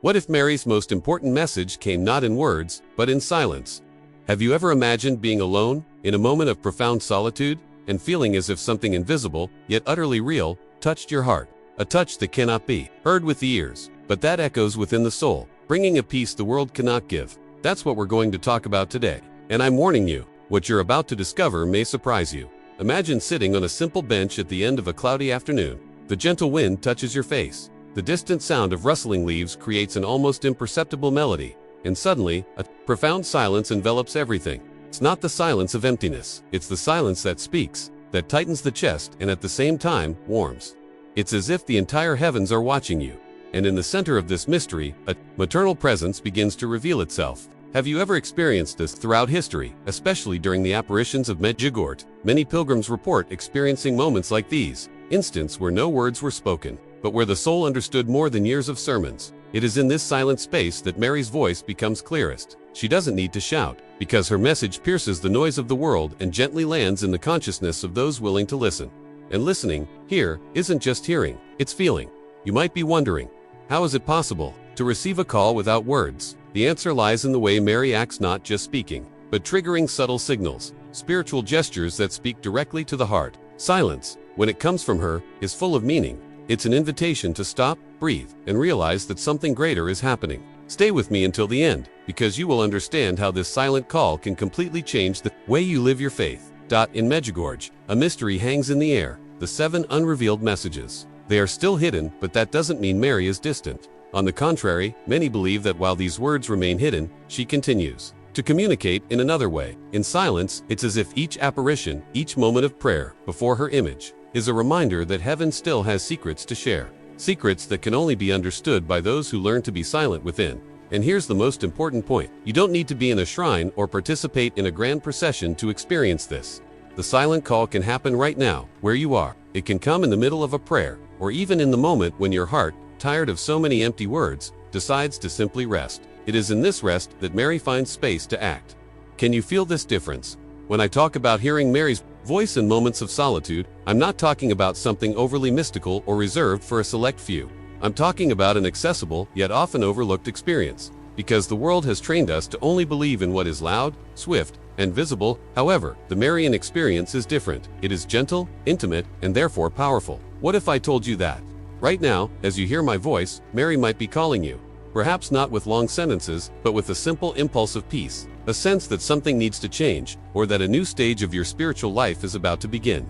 What if Mary's most important message came not in words, but in silence? Have you ever imagined being alone, in a moment of profound solitude, and feeling as if something invisible, yet utterly real, touched your heart? A touch that cannot be heard with the ears, but that echoes within the soul, bringing a peace the world cannot give. That's what we're going to talk about today. And I'm warning you, what you're about to discover may surprise you. Imagine sitting on a simple bench at the end of a cloudy afternoon. The gentle wind touches your face. The distant sound of rustling leaves creates an almost imperceptible melody, and suddenly, a profound silence envelops everything. It's not the silence of emptiness, it's the silence that speaks, that tightens the chest and at the same time, warms. It's as if the entire heavens are watching you. And in the center of this mystery, a maternal presence begins to reveal itself. Have you ever experienced this throughout history, especially during the apparitions of Medjugorje? Many pilgrims report experiencing moments like these, instances where no words were spoken, but where the soul understood more than years of sermons. It is in this silent space that Mary's voice becomes clearest. She doesn't need to shout, because her message pierces the noise of the world and gently lands in the consciousness of those willing to listen. And listening, here, isn't just hearing, it's feeling. You might be wondering, how is it possible to receive a call without words? The answer lies in the way Mary acts, not just speaking, but triggering subtle signals, spiritual gestures that speak directly to the heart. Silence, when it comes from her, is full of meaning. It's an invitation to stop, breathe, and realize that something greater is happening. Stay with me until the end, because you will understand how this silent call can completely change the way you live your faith. In Medjugorje, a mystery hangs in the air, the 7 unrevealed messages. They are still hidden, but that doesn't mean Mary is distant. On the contrary, many believe that while these words remain hidden, she continues to communicate in another way. In silence, it's as if each apparition, each moment of prayer before her image, is a reminder that heaven still has secrets to share. Secrets that can only be understood by those who learn to be silent within. And here's the most important point. You don't need to be in a shrine or participate in a grand procession to experience this. The silent call can happen right now, where you are. It can come in the middle of a prayer, or even in the moment when your heart, tired of so many empty words, decides to simply rest. It is in this rest that Mary finds space to act. Can you feel this difference? When I talk about hearing Mary's voice in moments of solitude, I'm not talking about something overly mystical or reserved for a select few. I'm talking about an accessible, yet often overlooked experience. Because the world has trained us to only believe in what is loud, swift, and visible. However, the Marian experience is different. It is gentle, intimate, and therefore powerful. What if I told you that? Right now, as you hear my voice, Mary might be calling you. Perhaps not with long sentences, but with a simple impulse of peace. A sense that something needs to change, or that a new stage of your spiritual life is about to begin.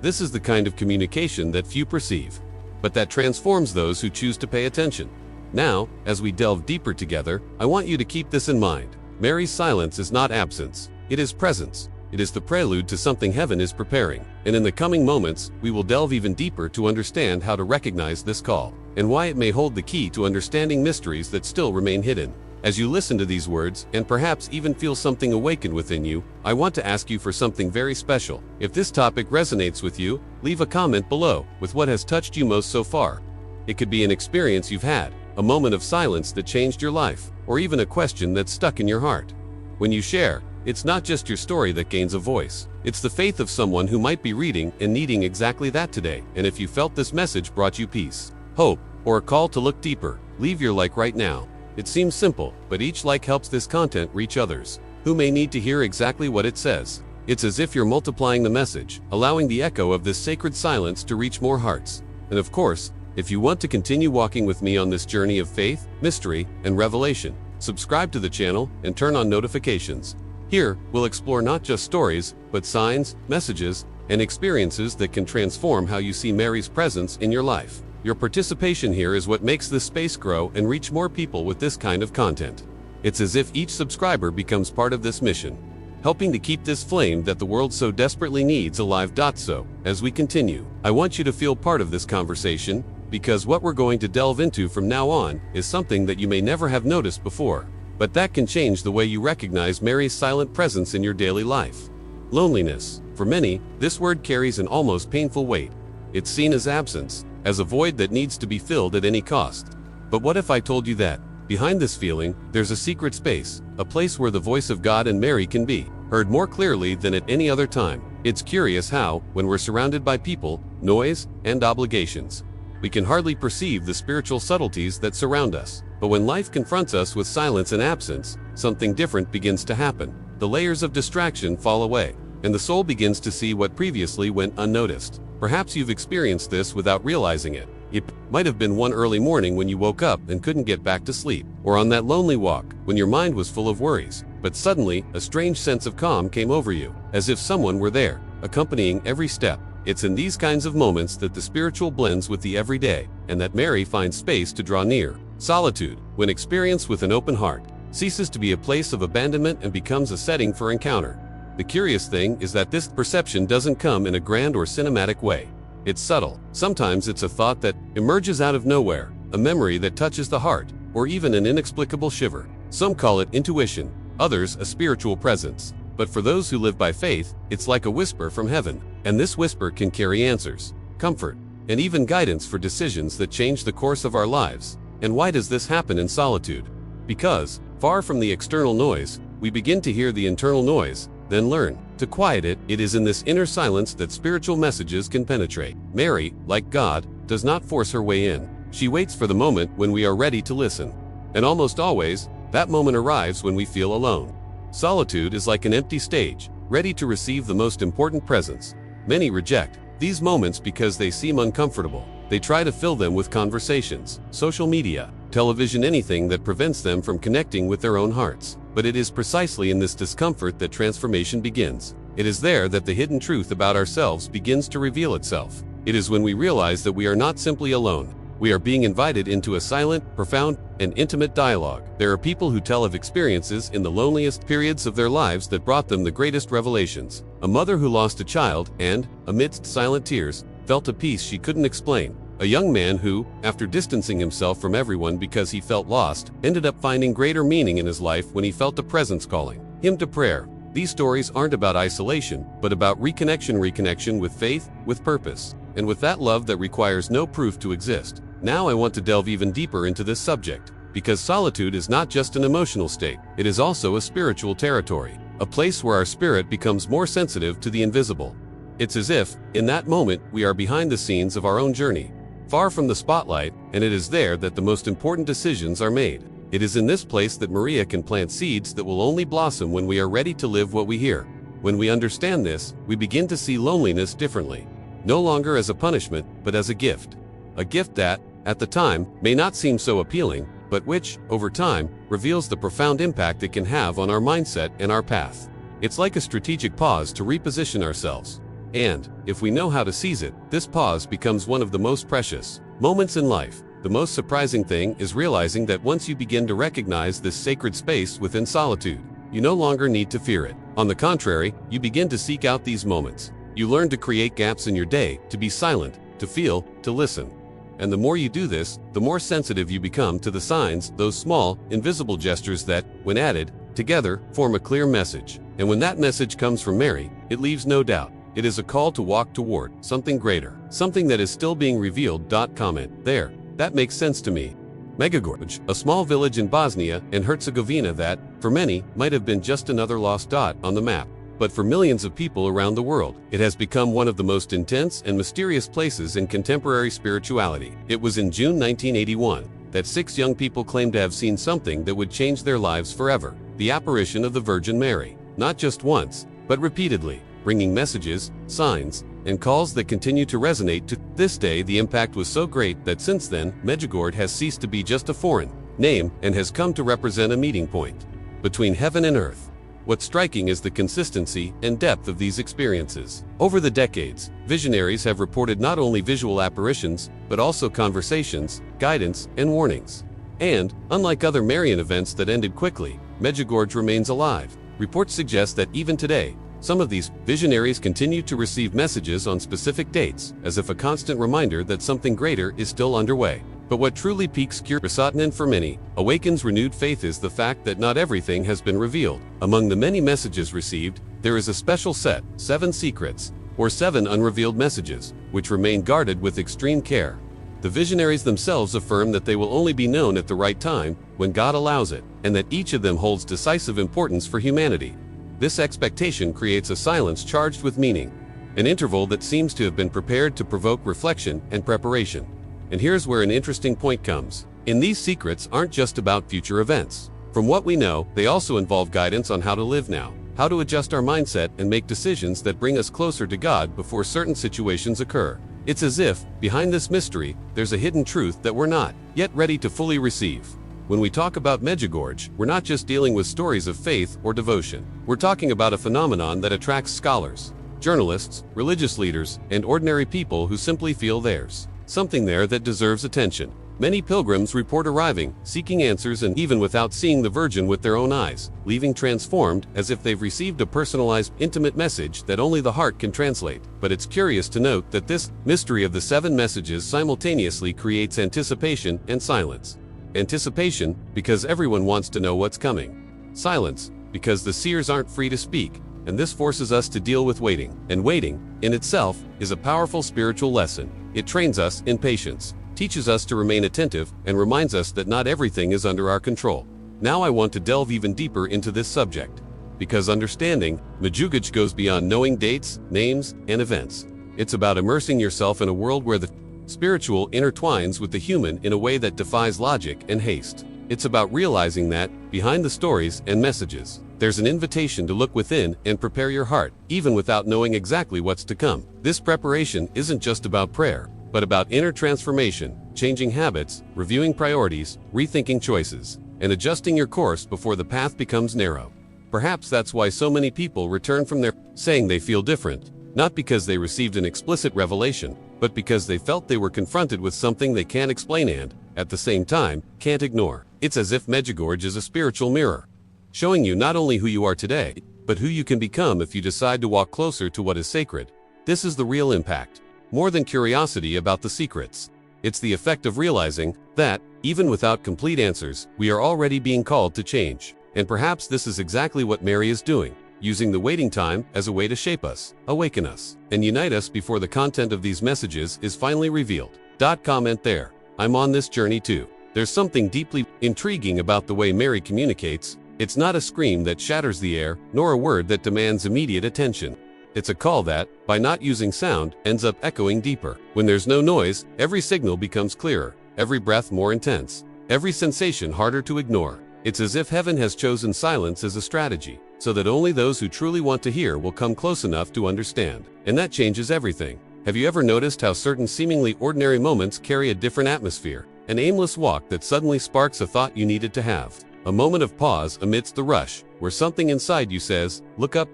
This is the kind of communication that few perceive, but that transforms those who choose to pay attention. Now, as we delve deeper together, I want you to keep this in mind. Mary's silence is not absence, it is presence. It is the prelude to something heaven is preparing. And in the coming moments, we will delve even deeper to understand how to recognize this call, and why it may hold the key to understanding mysteries that still remain hidden. As you listen to these words, and perhaps even feel something awaken within you, I want to ask you for something very special. If this topic resonates with you, leave a comment below with what has touched you most so far. It could be an experience you've had, a moment of silence that changed your life, or even a question that's stuck in your heart. When you share, it's not just your story that gains a voice. It's the faith of someone who might be reading and needing exactly that today. And if you felt this message brought you peace, hope, or a call to look deeper, leave your like right now. It seems simple, but each like helps this content reach others who may need to hear exactly what it says. It's as if you're multiplying the message, allowing the echo of this sacred silence to reach more hearts. And of course, if you want to continue walking with me on this journey of faith, mystery, and revelation, subscribe to the channel and turn on notifications. Here, we'll explore not just stories, but signs, messages, and experiences that can transform how you see Mary's presence in your life. Your participation here is what makes this space grow and reach more people with this kind of content. It's as if each subscriber becomes part of this mission, helping to keep this flame that the world so desperately needs alive. So, as we continue, I want you to feel part of this conversation, because what we're going to delve into from now on is something that you may never have noticed before, but that can change the way you recognize Mary's silent presence in your daily life. Loneliness. For many, this word carries an almost painful weight. It's seen as absence, as a void that needs to be filled at any cost. But what if I told you that, behind this feeling, there's a secret space, a place where the voice of God and Mary can be heard more clearly than at any other time? It's curious how, when we're surrounded by people, noise, and obligations, we can hardly perceive the spiritual subtleties that surround us. But when life confronts us with silence and absence, something different begins to happen. The layers of distraction fall away, and the soul begins to see what previously went unnoticed. Perhaps you've experienced this without realizing it. It might have been one early morning when you woke up and couldn't get back to sleep, or on that lonely walk when your mind was full of worries. But suddenly, a strange sense of calm came over you, as if someone were there, accompanying every step. It's in these kinds of moments that the spiritual blends with the everyday, and that Mary finds space to draw near. Solitude, when experienced with an open heart, ceases to be a place of abandonment and becomes a setting for encounter. The curious thing is that this perception doesn't come in a grand or cinematic way. It's subtle. Sometimes it's a thought that emerges out of nowhere, a memory that touches the heart, or even an inexplicable shiver. Some call it intuition, others a spiritual presence. But for those who live by faith, it's like a whisper from heaven, and this whisper can carry answers, comfort, and even guidance for decisions that change the course of our lives. And why does this happen in solitude? Because, far from the external noise, we begin to hear the internal noise, then learn to quiet it. It is in this inner silence that spiritual messages can penetrate. Mary, like God, does not force her way in. She waits for the moment when we are ready to listen. And almost always, that moment arrives when we feel alone. Solitude is like an empty stage, ready to receive the most important presence. Many reject these moments because they seem uncomfortable. They try to fill them with conversations, social media, television, anything that prevents them from connecting with their own hearts. But it is precisely in this discomfort that transformation begins. It is there that the hidden truth about ourselves begins to reveal itself. It is when we realize that we are not simply alone. We are being invited into a silent, profound, and intimate dialogue. There are people who tell of experiences in the loneliest periods of their lives that brought them the greatest revelations. A mother who lost a child and, amidst silent tears, felt a peace she couldn't explain. A young man who, after distancing himself from everyone because he felt lost, ended up finding greater meaning in his life when he felt a presence calling him to prayer. These stories aren't about isolation, but about reconnection with faith, with purpose, and with that love that requires no proof to exist. Now I want to delve even deeper into this subject, because solitude is not just an emotional state, it is also a spiritual territory, a place where our spirit becomes more sensitive to the invisible. It's as if, in that moment, we are behind the scenes of our own journey, far from the spotlight, and it is there that the most important decisions are made. It is in this place that Maria can plant seeds that will only blossom when we are ready to live what we hear. When we understand this, we begin to see loneliness differently, no longer as a punishment, but as a gift. A gift that, at the time, may not seem so appealing, but which, over time, reveals the profound impact it can have on our mindset and our path. It's like a strategic pause to reposition ourselves. And, if we know how to seize it, this pause becomes one of the most precious moments in life. The most surprising thing is realizing that once you begin to recognize this sacred space within solitude, you no longer need to fear it. On the contrary, you begin to seek out these moments. You learn to create gaps in your day, to be silent, to feel, to listen. And the more you do this, the more sensitive you become to the signs, those small, invisible gestures that, when added together, form a clear message. And when that message comes from Mary, it leaves no doubt. It is a call to walk toward something greater, something that is still being revealed. Comment there. That makes sense to me. Medjugorje, a small village in Bosnia and Herzegovina that, for many, might have been just another lost dot on the map. But for millions of people around the world, it has become one of the most intense and mysterious places in contemporary spirituality. It was in June 1981 that 6 young people claimed to have seen something that would change their lives forever: the apparition of the Virgin Mary. Not just once, but repeatedly, bringing messages, signs, and calls that continue to resonate to this day. The impact was so great that since then, Medjugorje has ceased to be just a foreign name and has come to represent a meeting point between heaven and earth. What's striking is the consistency and depth of these experiences. Over the decades, visionaries have reported not only visual apparitions, but also conversations, guidance, and warnings. And, unlike other Marian events that ended quickly, Medjugorje remains alive. Reports suggest that even today, some of these visionaries continue to receive messages on specific dates, as if a constant reminder that something greater is still underway. But what truly piques curiosity and for many, awakens renewed faith is the fact that not everything has been revealed. Among the many messages received, there is a special set, 7 secrets, or 7 unrevealed messages, which remain guarded with extreme care. The visionaries themselves affirm that they will only be known at the right time, when God allows it, and that each of them holds decisive importance for humanity. This expectation creates a silence charged with meaning, an interval that seems to have been prepared to provoke reflection and preparation. And here's where an interesting point comes. In these secrets aren't just about future events. From what we know, they also involve guidance on how to live now, how to adjust our mindset and make decisions that bring us closer to God before certain situations occur. It's as if, behind this mystery, there's a hidden truth that we're not yet ready to fully receive. When we talk about Medjugorje, we're not just dealing with stories of faith or devotion. We're talking about a phenomenon that attracts scholars, journalists, religious leaders, and ordinary people who simply feel there's something there that deserves attention. Many pilgrims report arriving, seeking answers, and even without seeing the Virgin with their own eyes, leaving transformed as if they've received a personalized, intimate message that only the heart can translate. But it's curious to note that this mystery of the 7 messages simultaneously creates anticipation and silence. Anticipation, because everyone wants to know what's coming. Silence, because the seers aren't free to speak, and this forces us to deal with waiting. And waiting, in itself, is a powerful spiritual lesson. It trains us in patience, teaches us to remain attentive, and reminds us that not everything is under our control. Now I want to delve even deeper into this subject, because understanding Medjugorje goes beyond knowing dates, names, and events. It's about immersing yourself in a world where the spiritual intertwines with the human in a way that defies logic and haste. It's about realizing that, behind the stories and messages, there's an invitation to look within and prepare your heart, even without knowing exactly what's to come. This preparation isn't just about prayer, but about inner transformation, changing habits, reviewing priorities, rethinking choices, and adjusting your course before the path becomes narrow. Perhaps that's why so many people return from there saying they feel different, not because they received an explicit revelation, but because they felt they were confronted with something they can't explain and, at the same time, can't ignore. It's as if Medjugorje is a spiritual mirror, showing you not only who you are today, but who you can become if you decide to walk closer to what is sacred. This is the real impact. More than curiosity about the secrets. It's the effect of realizing that, even without complete answers, we are already being called to change. And perhaps this is exactly what Mary is doing, using the waiting time as a way to shape us, awaken us, and unite us before the content of these messages is finally revealed. Comment there. I'm on this journey too. There's something deeply intriguing about the way Mary communicates. It's not a scream that shatters the air, nor a word that demands immediate attention. It's a call that, by not using sound, ends up echoing deeper. When there's no noise, every signal becomes clearer, every breath more intense, every sensation harder to ignore. It's as if heaven has chosen silence as a strategy, so that only those who truly want to hear will come close enough to understand. And that changes everything. Have you ever noticed how certain seemingly ordinary moments carry a different atmosphere? An aimless walk that suddenly sparks a thought you needed to have. A moment of pause amidst the rush, where something inside you says, look up,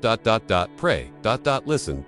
pray, listen,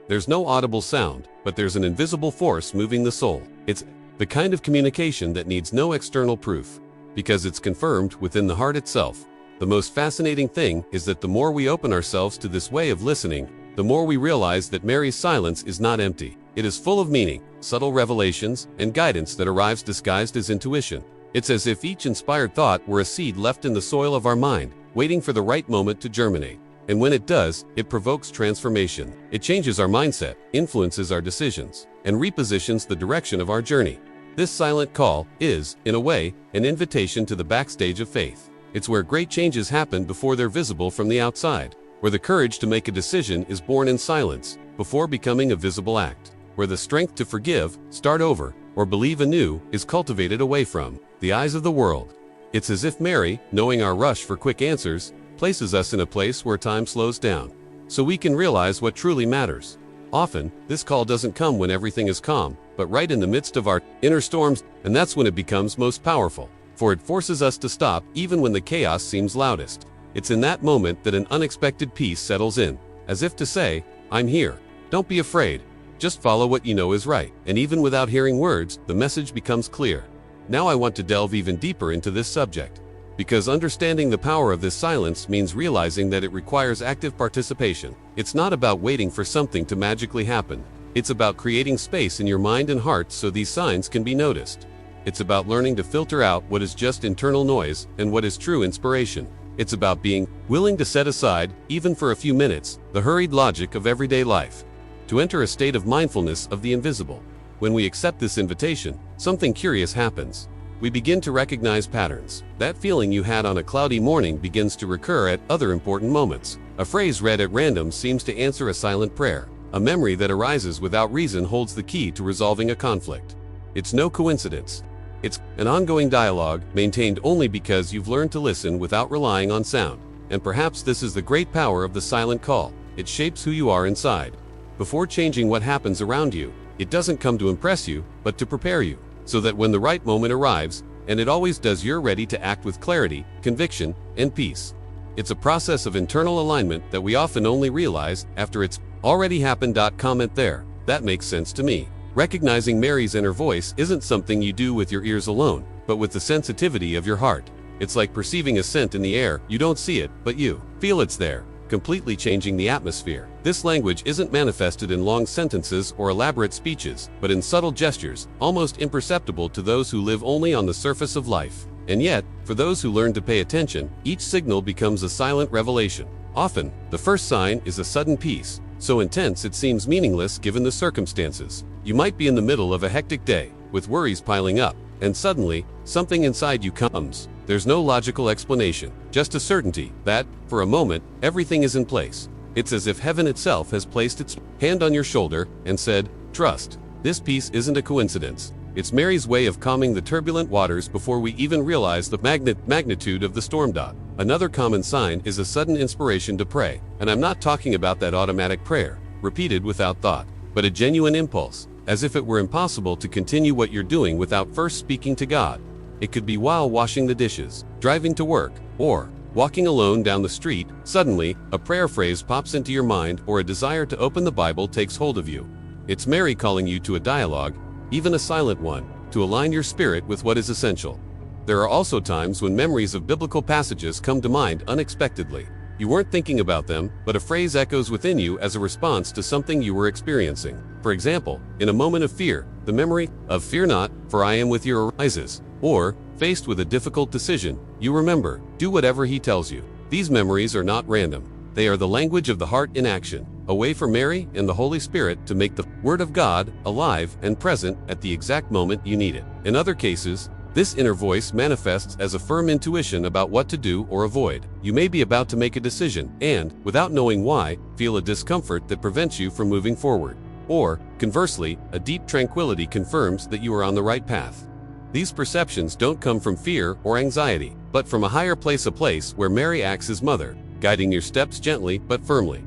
There's no audible sound, but there's an invisible force moving the soul. It's the kind of communication that needs no external proof, because it's confirmed within the heart itself. The most fascinating thing is that the more we open ourselves to this way of listening, the more we realize that Mary's silence is not empty. It is full of meaning, subtle revelations, and guidance that arrives disguised as intuition. It's as if each inspired thought were a seed left in the soil of our mind, waiting for the right moment to germinate. And when it does, it provokes transformation. It changes our mindset, influences our decisions, and repositions the direction of our journey. This silent call is, in a way, an invitation to the backstage of faith. It's where great changes happen before they're visible from the outside, where the courage to make a decision is born in silence, before becoming a visible act, where the strength to forgive, start over, or believe anew is cultivated away from the eyes of the world. It's as if Mary, knowing our rush for quick answers, places us in a place where time slows down, so we can realize what truly matters. Often, this call doesn't come when everything is calm, but right in the midst of our inner storms, and that's when it becomes most powerful, for it forces us to stop even when the chaos seems loudest. It's in that moment that an unexpected peace settles in, as if to say, I'm here. Don't be afraid. Just follow what you know is right. And even without hearing words, the message becomes clear. Now I want to delve even deeper into this subject, because understanding the power of this silence means realizing that it requires active participation. It's not about waiting for something to magically happen. It's about creating space in your mind and heart so these signs can be noticed. It's about learning to filter out what is just internal noise and what is true inspiration. It's about being willing to set aside, even for a few minutes, the hurried logic of everyday life, to enter a state of mindfulness of the invisible. When we accept this invitation, something curious happens. We begin to recognize patterns. That feeling you had on a cloudy morning begins to recur at other important moments. A phrase read at random seems to answer a silent prayer. A memory that arises without reason holds the key to resolving a conflict. It's no coincidence. It's an ongoing dialogue, maintained only because you've learned to listen without relying on sound. And perhaps this is the great power of the silent call. It shapes who you are inside. Before changing what happens around you, it doesn't come to impress you, but to prepare you, so that when the right moment arrives, and it always does, you're ready to act with clarity, conviction, and peace. It's a process of internal alignment that we often only realize after it's already happened. Comment there. That makes sense to me. Recognizing Mary's inner voice isn't something you do with your ears alone, but with the sensitivity of your heart. It's like perceiving a scent in the air. You don't see it, but you feel it's there, completely changing the atmosphere. This language isn't manifested in long sentences or elaborate speeches, but in subtle gestures, almost imperceptible to those who live only on the surface of life. And yet, for those who learn to pay attention, each signal becomes a silent revelation. Often, the first sign is a sudden peace, so intense it seems meaningless given the circumstances. You might be in the middle of a hectic day, with worries piling up, and suddenly, something inside you comes. There's no logical explanation, just a certainty that, for a moment, everything is in place. It's as if heaven itself has placed its hand on your shoulder and said, "Trust." This peace isn't a coincidence. It's Mary's way of calming the turbulent waters before we even realize the magnitude of the storm. Another common sign is a sudden inspiration to pray, and I'm not talking about that automatic prayer, repeated without thought, but a genuine impulse, as if it were impossible to continue what you're doing without first speaking to God. It could be while washing the dishes, driving to work, or walking alone down the street. Suddenly, a prayer phrase pops into your mind, or a desire to open the Bible takes hold of you. It's Mary calling you to a dialogue, even a silent one, to align your spirit with what is essential. There are also times when memories of biblical passages come to mind unexpectedly. You weren't thinking about them, but a phrase echoes within you as a response to something you were experiencing. For example, in a moment of fear, the memory of "Fear not, for I am with you" arises. Or, faced with a difficult decision, you remember, "Do whatever he tells you." These memories are not random. They are the language of the heart in action, a way for Mary and the Holy Spirit to make the Word of God alive and present at the exact moment you need it. In other cases, this inner voice manifests as a firm intuition about what to do or avoid. You may be about to make a decision and, without knowing why, feel a discomfort that prevents you from moving forward. Or, conversely, a deep tranquility confirms that you are on the right path. These perceptions don't come from fear or anxiety, but from a higher place, a place where Mary acts as mother, guiding your steps gently but firmly.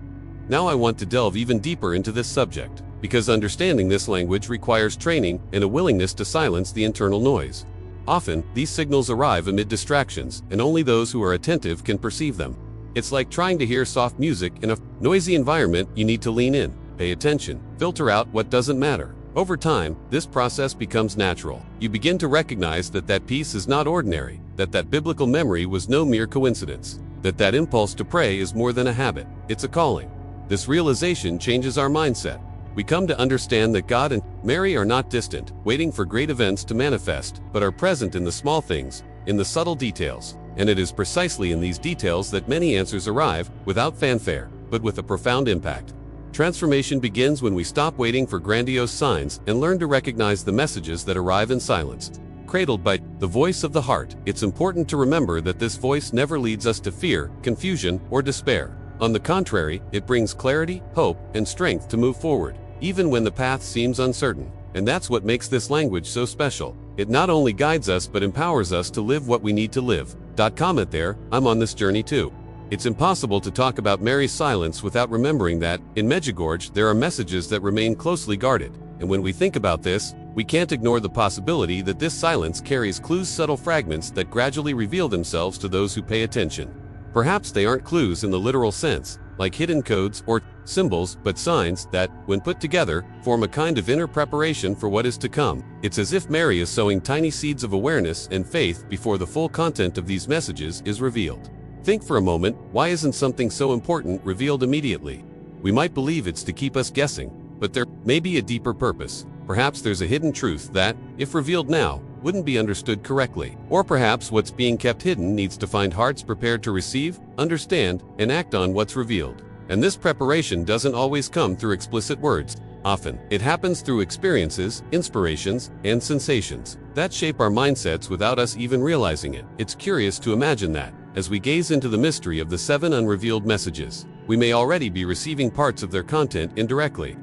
Now I want to delve even deeper into this subject, because understanding this language requires training and a willingness to silence the internal noise. Often, these signals arrive amid distractions, and only those who are attentive can perceive them. It's like trying to hear soft music in a noisy environment. You need to lean in, pay attention, filter out what doesn't matter. Over time, this process becomes natural. You begin to recognize that peace is not ordinary, that biblical memory was no mere coincidence, that impulse to pray is more than a habit, it's a calling. This realization changes our mindset. We come to understand that God and Mary are not distant, waiting for great events to manifest, but are present in the small things, in the subtle details. And it is precisely in these details that many answers arrive, without fanfare, but with a profound impact. Transformation begins when we stop waiting for grandiose signs and learn to recognize the messages that arrive in silence. Cradled by the voice of the heart, it's important to remember that this voice never leads us to fear, confusion, or despair. On the contrary, it brings clarity, hope, and strength to move forward, even when the path seems uncertain. And that's what makes this language so special. It not only guides us but empowers us to live what we need to live. Comment there, I'm on this journey too. It's impossible to talk about Mary's silence without remembering that, in Medjugorje, there are messages that remain closely guarded. And when we think about this, we can't ignore the possibility that this silence carries clues, subtle fragments that gradually reveal themselves to those who pay attention. Perhaps they aren't clues in the literal sense, like hidden codes or symbols, but signs that, when put together, form a kind of inner preparation for what is to come. It's as if Mary is sowing tiny seeds of awareness and faith before the full content of these messages is revealed. Think for a moment, why isn't something so important revealed immediately? We might believe it's to keep us guessing, but there may be a deeper purpose. Perhaps there's a hidden truth that, if revealed now, wouldn't be understood correctly. Or perhaps what's being kept hidden needs to find hearts prepared to receive, understand, and act on what's revealed. And this preparation doesn't always come through explicit words. Often, it happens through experiences, inspirations, and sensations that shape our mindsets without us even realizing it. It's curious to imagine that, as we gaze into the mystery of the 7 unrevealed messages, we may already be receiving parts of their content indirectly.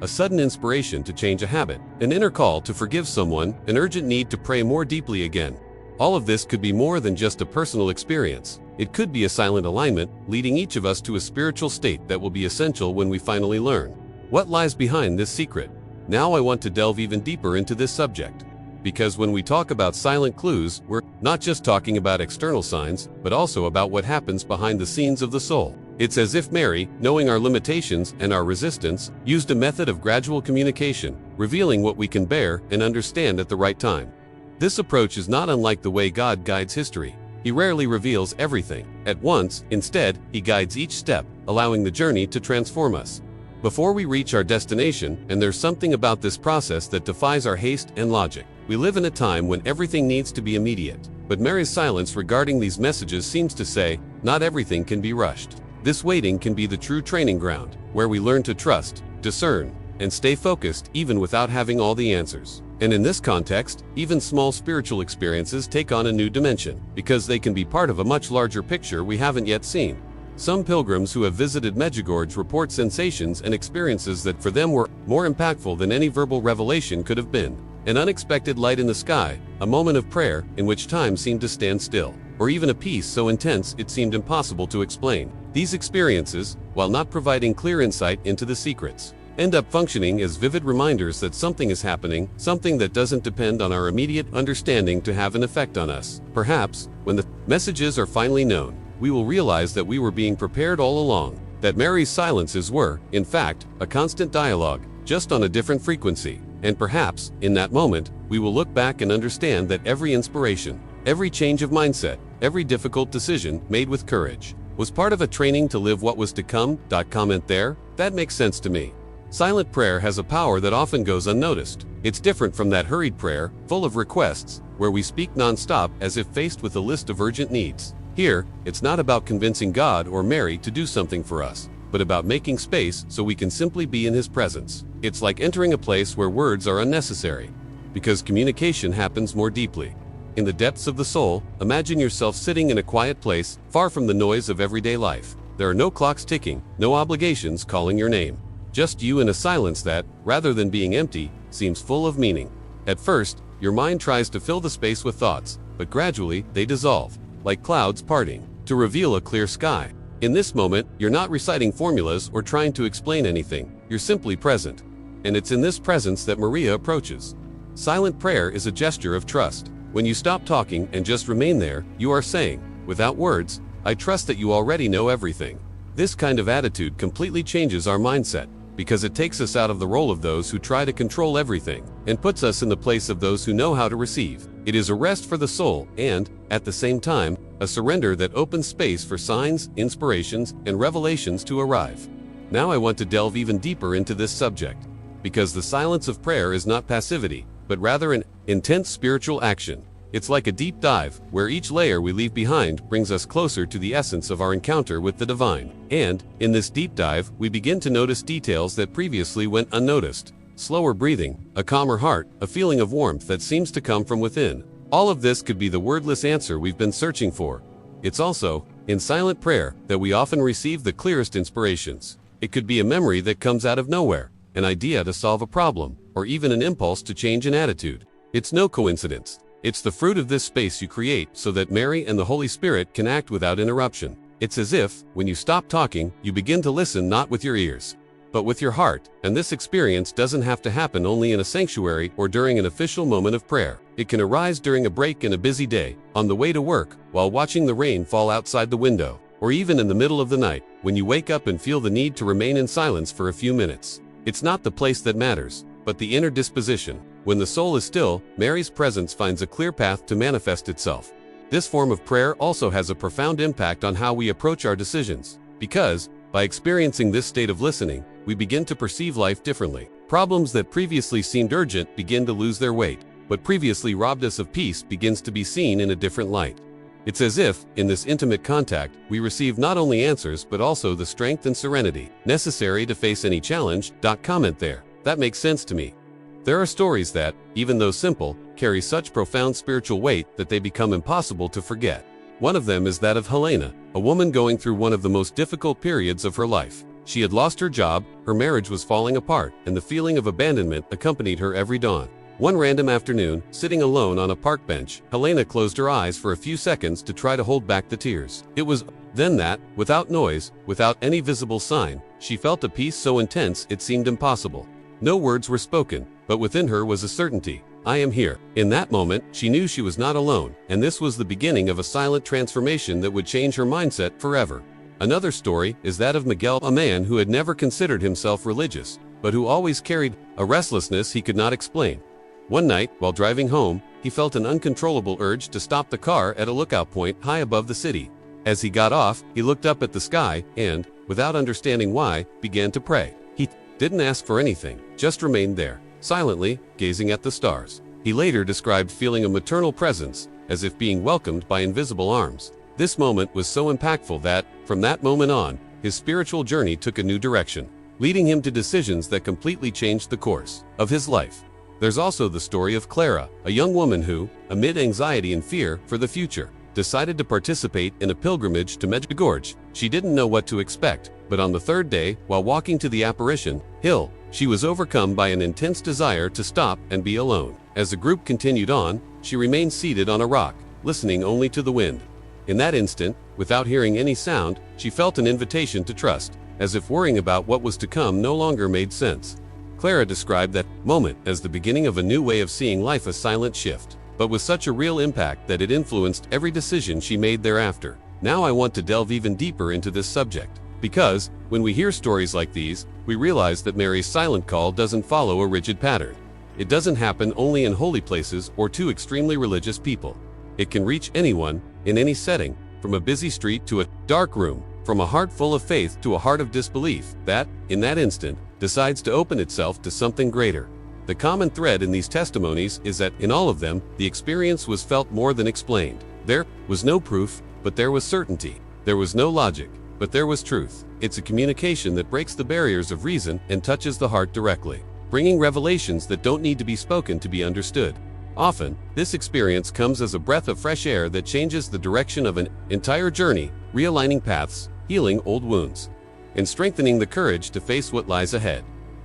a sudden inspiration to change a habit, an inner call to forgive someone, an urgent need to pray more deeply again. All of this could be more than just a personal experience. It could be a silent alignment, leading each of us to a spiritual state that will be essential when we finally learn. What lies behind this secret? Now I want to delve even deeper into this subject. Because when we talk about silent clues, we're not just talking about external signs, but also about what happens behind the scenes of the soul. It's as if Mary, knowing our limitations and our resistance, used a method of gradual communication, revealing what we can bear and understand at the right time. This approach is not unlike the way God guides history. He rarely reveals everything at once. Instead, he guides each step, allowing the journey to transform us before we reach our destination, and there's something about this process that defies our haste and logic. We live in a time when everything needs to be immediate, but Mary's silence regarding these messages seems to say, not everything can be rushed. This waiting can be the true training ground, where we learn to trust, discern, and stay focused even without having all the answers. And in this context, even small spiritual experiences take on a new dimension, because they can be part of a much larger picture we haven't yet seen. Some pilgrims who have visited Medjugorje report sensations and experiences that for them were more impactful than any verbal revelation could have been. An unexpected light in the sky, a moment of prayer in which time seemed to stand still, or even a peace so intense it seemed impossible to explain. These experiences, while not providing clear insight into the secrets, end up functioning as vivid reminders that something is happening, something that doesn't depend on our immediate understanding to have an effect on us. Perhaps, when the messages are finally known, we will realize that we were being prepared all along, that Mary's silences were, in fact, a constant dialogue, just on a different frequency. And perhaps, in that moment, we will look back and understand that every inspiration, every change of mindset, every difficult decision made with courage, was part of a training to live what was to come. Comment there? That makes sense to me. Silent prayer has a power that often goes unnoticed. It's different from that hurried prayer, full of requests, where we speak non-stop as if faced with a list of urgent needs. Here, it's not about convincing God or Mary to do something for us, but about making space so we can simply be in His presence. It's like entering a place where words are unnecessary, because communication happens more deeply. In the depths of the soul, imagine yourself sitting in a quiet place, far from the noise of everyday life. There are no clocks ticking, no obligations calling your name. Just you in a silence that, rather than being empty, seems full of meaning. At first, your mind tries to fill the space with thoughts, but gradually, they dissolve, like clouds parting, to reveal a clear sky. In this moment, you're not reciting formulas or trying to explain anything, you're simply present. And it's in this presence that Maria approaches. Silent prayer is a gesture of trust. When you stop talking and just remain there, you are saying, without words, I trust that you already know everything. This kind of attitude completely changes our mindset, because it takes us out of the role of those who try to control everything, and puts us in the place of those who know how to receive. It is a rest for the soul and, at the same time, a surrender that opens space for signs, inspirations, and revelations to arrive. Now I want to delve even deeper into this subject, because the silence of prayer is not passivity, but rather an intense spiritual action. It's like a deep dive, where each layer we leave behind brings us closer to the essence of our encounter with the divine. And, in this deep dive, we begin to notice details that previously went unnoticed. Slower breathing, a calmer heart, a feeling of warmth that seems to come from within. All of this could be the wordless answer we've been searching for. It's also, in silent prayer, that we often receive the clearest inspirations. It could be a memory that comes out of nowhere, an idea to solve a problem, or even an impulse to change an attitude. It's no coincidence. It's the fruit of this space you create so that Mary and the Holy Spirit can act without interruption. It's as if, when you stop talking, you begin to listen not with your ears, but with your heart. And this experience doesn't have to happen only in a sanctuary or during an official moment of prayer. It can arise during a break in a busy day, on the way to work, while watching the rain fall outside the window, or even in the middle of the night, when you wake up and feel the need to remain in silence for a few minutes. It's not the place that matters, but the inner disposition. When the soul is still, Mary's presence finds a clear path to manifest itself. This form of prayer also has a profound impact on how we approach our decisions, because, by experiencing this state of listening, we begin to perceive life differently. Problems that previously seemed urgent begin to lose their weight. What previously robbed us of peace begins to be seen in a different light. It's as if, in this intimate contact, we receive not only answers but also the strength and serenity necessary to face any challenge. Comment there. That makes sense to me. There are stories that, even though simple, carry such profound spiritual weight that they become impossible to forget. One of them is that of Helena, a woman going through one of the most difficult periods of her life. She had lost her job, her marriage was falling apart, and the feeling of abandonment accompanied her every dawn. One random afternoon, sitting alone on a park bench, Helena closed her eyes for a few seconds to try to hold back the tears. It was then that, without noise, without any visible sign, she felt a peace so intense it seemed impossible. No words were spoken, but within her was a certainty. I am here. In that moment, she knew she was not alone, and this was the beginning of a silent transformation that would change her mindset forever. Another story is that of Miguel, a man who had never considered himself religious, but who always carried a restlessness he could not explain. One night, while driving home, he felt an uncontrollable urge to stop the car at a lookout point high above the city. As he got off, he looked up at the sky and, without understanding why, began to pray. He didn't ask for anything, just remained there, silently, gazing at the stars. He later described feeling a maternal presence, as if being welcomed by invisible arms. This moment was so impactful that, from that moment on, his spiritual journey took a new direction, leading him to decisions that completely changed the course of his life. There's also the story of Clara, a young woman who, amid anxiety and fear for the future, decided to participate in a pilgrimage to Medjugorje. She didn't know what to expect, but on the third day, while walking to the apparition hill, she was overcome by an intense desire to stop and be alone. As the group continued on, she remained seated on a rock, listening only to the wind. In that instant, without hearing any sound, she felt an invitation to trust, as if worrying about what was to come no longer made sense. Clara described that moment as the beginning of a new way of seeing life, a silent shift, but with such a real impact that it influenced every decision she made thereafter. Now I want to delve even deeper into this subject, because, when we hear stories like these, we realize that Mary's silent call doesn't follow a rigid pattern. It doesn't happen only in holy places or to extremely religious people. It can reach anyone, in any setting, from a busy street to a dark room, from a heart full of faith to a heart of disbelief, that, in that instant, decides to open itself to something greater. The common thread in these testimonies is that, in all of them, the experience was felt more than explained. There was no proof, but there was certainty. There was no logic, but there was truth. It's a communication that breaks the barriers of reason and touches the heart directly, bringing revelations that don't need to be spoken to be understood. Often, this experience comes as a breath of fresh air that changes the direction of an entire journey, realigning paths, healing old wounds, and strengthening the courage to face what lies ahead.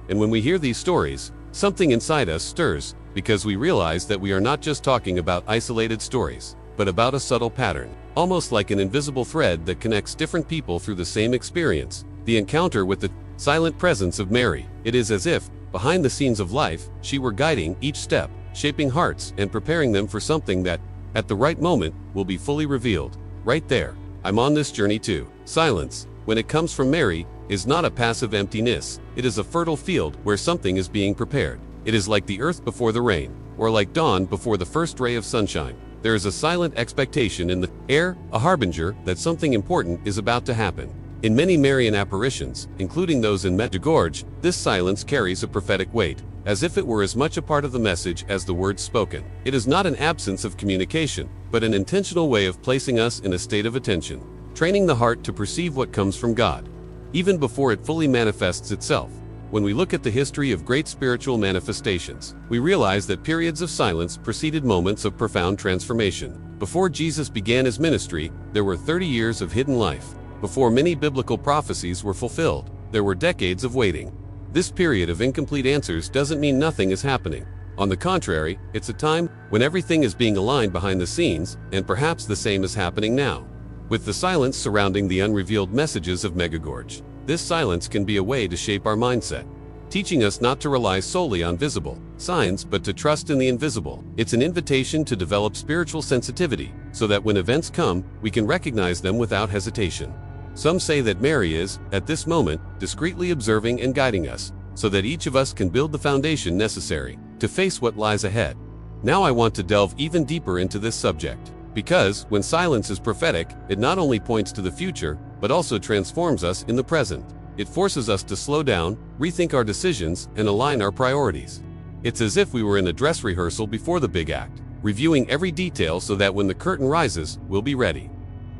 And when we hear these stories, something inside us stirs, because we realize that we are not just talking about isolated stories, but about a subtle pattern, almost like an invisible thread that connects different people through the same experience, the encounter with the silent presence of Mary. It is as if, behind the scenes of life, she were guiding each step, shaping hearts and preparing them for something that, at the right moment, will be fully revealed. Right there, I'm on this journey too. Silence, when it comes from Mary, is not a passive emptiness. It is a fertile field where something is being prepared. It is like the earth before the rain, or like dawn before the first ray of sunshine. There is a silent expectation in the air, a harbinger that something important is about to happen. In many Marian apparitions, including those in Medjugorje, this silence carries a prophetic weight, as if it were as much a part of the message as the words spoken. It is not an absence of communication, but an intentional way of placing us in a state of attention, training the heart to perceive what comes from God, even before it fully manifests itself. When we look at the history of great spiritual manifestations, we realize that periods of silence preceded moments of profound transformation. Before Jesus began his ministry, there were 30 years of hidden life. Before many biblical prophecies were fulfilled, there were decades of waiting. This period of incomplete answers doesn't mean nothing is happening. On the contrary, it's a time when everything is being aligned behind the scenes, and perhaps the same is happening now. With the silence surrounding the unrevealed messages of Medjugorje, this silence can be a way to shape our mindset, teaching us not to rely solely on visible signs but to trust in the invisible. It's an invitation to develop spiritual sensitivity, so that when events come, we can recognize them without hesitation. Some say that Mary is, at this moment, discreetly observing and guiding us, so that each of us can build the foundation necessary to face what lies ahead. Now I want to delve even deeper into this subject, because when silence is prophetic, it not only points to the future, but also transforms us in the present. It forces us to slow down, rethink our decisions, and align our priorities. It's as if we were in a dress rehearsal before the big act, reviewing every detail so that when the curtain rises, we'll be ready.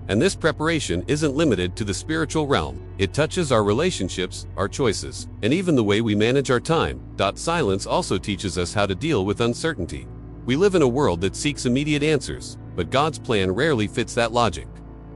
And this preparation isn't limited to the spiritual realm. It touches our relationships, our choices, and even the way we manage our time. Silence also teaches us how to deal with uncertainty. We live in a world that seeks immediate answers, but God's plan rarely fits that logic.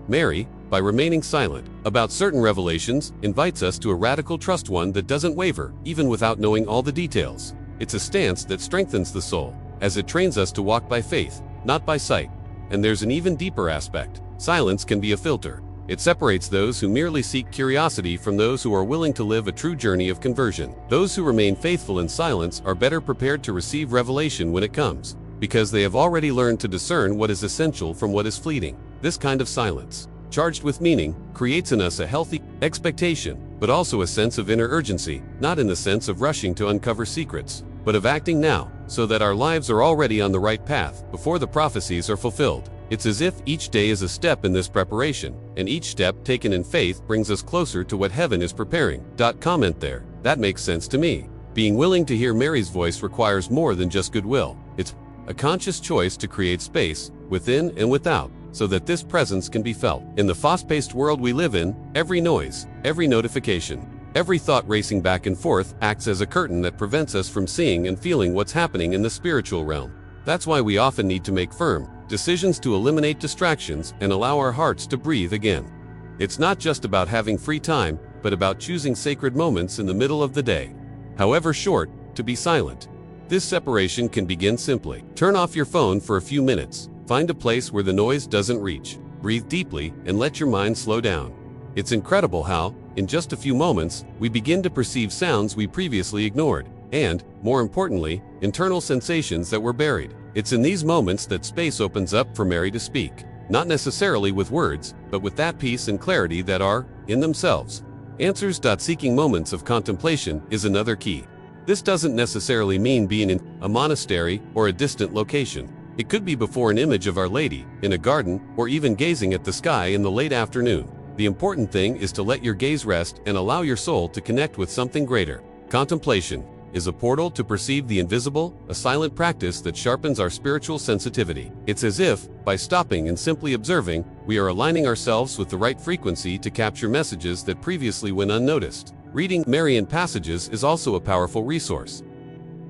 Mary, by remaining silent about certain revelations invites us to a radical trust, one that doesn't waver, even without knowing all the details. It's a stance that strengthens the soul, as it trains us to walk by faith, not by sight. And there's an even deeper aspect. Silence can be a filter. It separates those who merely seek curiosity from those who are willing to live a true journey of conversion. Those who remain faithful in silence are better prepared to receive revelation when it comes, because they have already learned to discern what is essential from what is fleeting. This kind of silence, charged with meaning, creates in us a healthy expectation, but also a sense of inner urgency, not in the sense of rushing to uncover secrets, but of acting now, so that our lives are already on the right path before the prophecies are fulfilled. It's as if each day is a step in this preparation, and each step taken in faith brings us closer to what heaven is preparing. Comment there. That makes sense to me. Being willing to hear Mary's voice requires more than just goodwill. It's a conscious choice to create space, within and without, so that this presence can be felt. In the fast-paced world we live in, every noise, every notification, every thought racing back and forth acts as a curtain that prevents us from seeing and feeling what's happening in the spiritual realm. That's why we often need to make firm decisions to eliminate distractions and allow our hearts to breathe again. It's not just about having free time, but about choosing sacred moments in the middle of the day, however short, to be silent. This separation can begin simply. Turn off your phone for a few minutes. Find a place where the noise doesn't reach. Breathe deeply and let your mind slow down. It's incredible how, in just a few moments, we begin to perceive sounds we previously ignored, and, more importantly, internal sensations that were buried. It's in these moments that space opens up for Mary to speak, not necessarily with words, but with that peace and clarity that are, in themselves, answers. Seeking moments of contemplation is another key. This doesn't necessarily mean being in a monastery or a distant location. It could be before an image of Our Lady, in a garden, or even gazing at the sky in the late afternoon. The important thing is to let your gaze rest and allow your soul to connect with something greater. Contemplation is a portal to perceive the invisible, a silent practice that sharpens our spiritual sensitivity. It's as if, by stopping and simply observing, we are aligning ourselves with the right frequency to capture messages that previously went unnoticed. Reading Marian passages is also a powerful resource.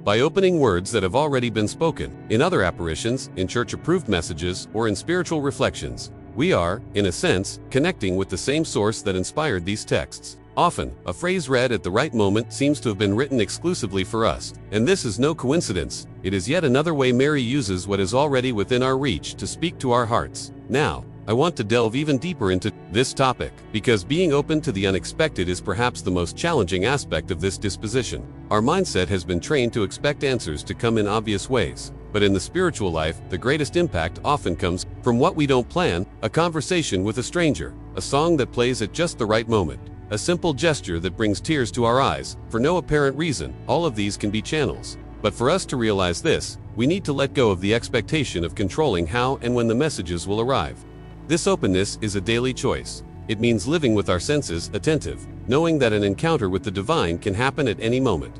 By opening words that have already been spoken, in other apparitions, in church-approved messages, or in spiritual reflections, we are, in a sense, connecting with the same source that inspired these texts. Often, a phrase read at the right moment seems to have been written exclusively for us, and this is no coincidence. It is yet another way Mary uses what is already within our reach to speak to our hearts. Now, I want to delve even deeper into this topic, because being open to the unexpected is perhaps the most challenging aspect of this disposition. Our mindset has been trained to expect answers to come in obvious ways. But in the spiritual life, the greatest impact often comes from what we don't plan: a conversation with a stranger, a song that plays at just the right moment, a simple gesture that brings tears to our eyes, for no apparent reason. All of these can be channels. But for us to realize this, we need to let go of the expectation of controlling how and when the messages will arrive. This openness is a daily choice. It means living with our senses attentive, knowing that an encounter with the divine can happen at any moment.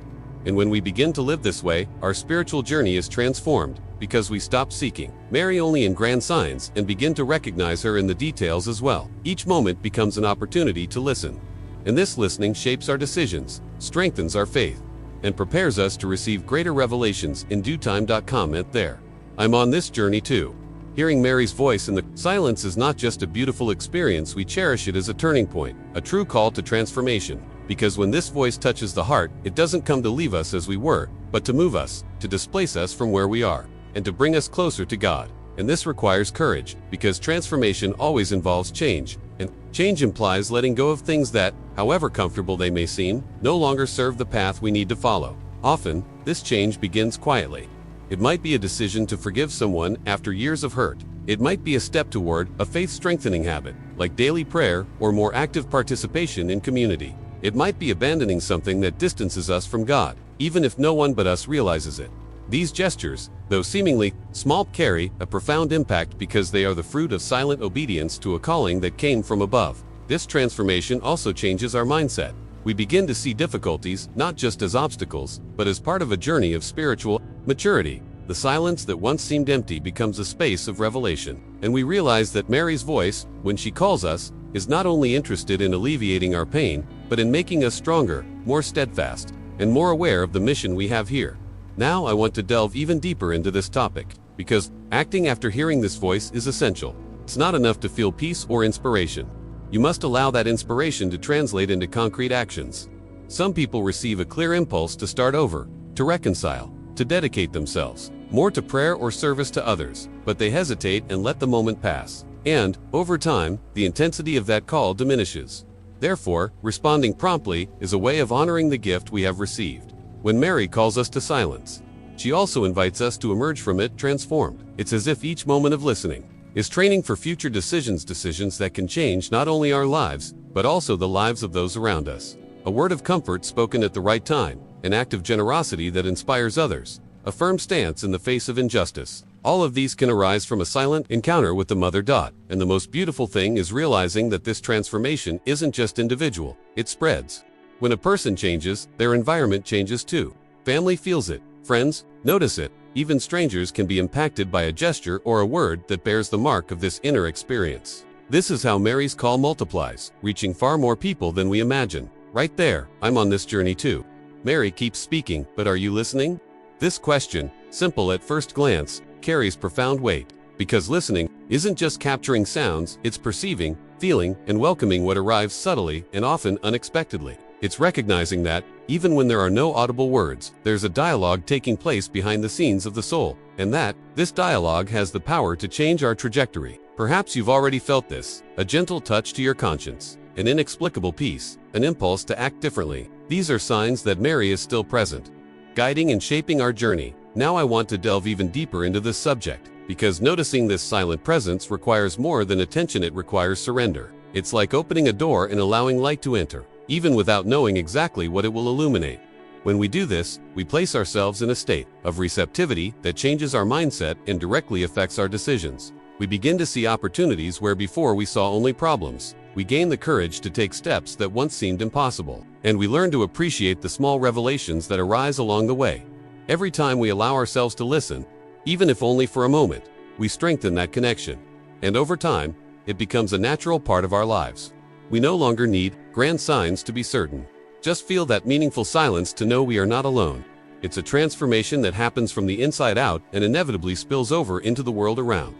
And when we begin to live this way, our spiritual journey is transformed, because we stop seeking Mary only in grand signs and begin to recognize her in the details as well. Each moment becomes an opportunity to listen. And this listening shapes our decisions, strengthens our faith, and prepares us to receive greater revelations in due time. Comment there. I'm on this journey too. Hearing Mary's voice in the silence is not just a beautiful experience, we cherish it as a turning point, a true call to transformation. Because when this voice touches the heart, it doesn't come to leave us as we were, but to move us, to displace us from where we are, and to bring us closer to God. And this requires courage, because transformation always involves change, and change implies letting go of things that, however comfortable they may seem, no longer serve the path we need to follow. Often, this change begins quietly. It might be a decision to forgive someone after years of hurt. It might be a step toward a faith-strengthening habit, like daily prayer or more active participation in community. It might be abandoning something that distances us from God, even if no one but us realizes it. These gestures, though seemingly small, carry a profound impact because they are the fruit of silent obedience to a calling that came from above. This transformation also changes our mindset. We begin to see difficulties not just as obstacles, but as part of a journey of spiritual maturity. The silence that once seemed empty becomes a space of revelation, and we realize that Mary's voice, when she calls us, is not only interested in alleviating our pain, but in making us stronger, more steadfast, and more aware of the mission we have here. Now I want to delve even deeper into this topic, because acting after hearing this voice is essential. It's not enough to feel peace or inspiration. You must allow that inspiration to translate into concrete actions. Some people receive a clear impulse to start over, to reconcile, to dedicate themselves more to prayer or service to others, but they hesitate and let the moment pass. And, over time, the intensity of that call diminishes. Therefore, responding promptly is a way of honoring the gift we have received. When Mary calls us to silence, she also invites us to emerge from it transformed. It's as if each moment of listening is training for future decisions that can change not only our lives, but also the lives of those around us. A word of comfort spoken at the right time, an act of generosity that inspires others, a firm stance in the face of injustice. All of these can arise from a silent encounter with the Mother Dot, and the most beautiful thing is realizing that this transformation isn't just individual, it spreads. When a person changes, their environment changes too. Family feels it, friends notice it, even strangers can be impacted by a gesture or a word that bears the mark of this inner experience. This is how Mary's call multiplies, reaching far more people than we imagine. Right there, I'm on this journey too. Mary keeps speaking, but are you listening? This question, simple at first glance, carries profound weight, because listening isn't just capturing sounds, it's perceiving, feeling, and welcoming what arrives subtly and often unexpectedly. It's recognizing that, even when there are no audible words, there's a dialogue taking place behind the scenes of the soul, and that, this dialogue has the power to change our trajectory. Perhaps you've already felt this, a gentle touch to your conscience, an inexplicable peace, an impulse to act differently. These are signs that Mary is still present, guiding and shaping our journey. Now I want to delve even deeper into this subject, because noticing this silent presence requires more than attention, it requires surrender. It's like opening a door and allowing light to enter, even without knowing exactly what it will illuminate. When we do this, we place ourselves in a state of receptivity that changes our mindset and directly affects our decisions. We begin to see opportunities where before we saw only problems. We gain the courage to take steps that once seemed impossible, and we learn to appreciate the small revelations that arise along the way. Every time we allow ourselves to listen, even if only for a moment, we strengthen that connection. And over time, it becomes a natural part of our lives. We no longer need grand signs to be certain. Just feel that meaningful silence to know we are not alone. It's a transformation that happens from the inside out and inevitably spills over into the world around.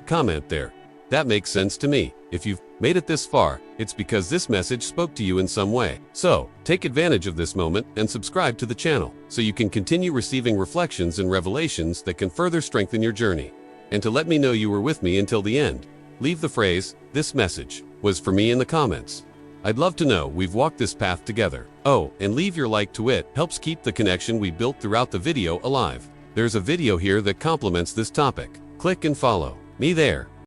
Comment there. That makes sense to me. If you've made it this far, it's because this message spoke to you in some way. So, take advantage of this moment and subscribe to the channel so you can continue receiving reflections and revelations that can further strengthen your journey. And to let me know you were with me until the end, leave the phrase, "This message was for me," in the comments. I'd love to know we've walked this path together. Oh, and leave your like to it, helps keep the connection we built throughout the video alive. There's a video here that complements this topic. Click and follow me there.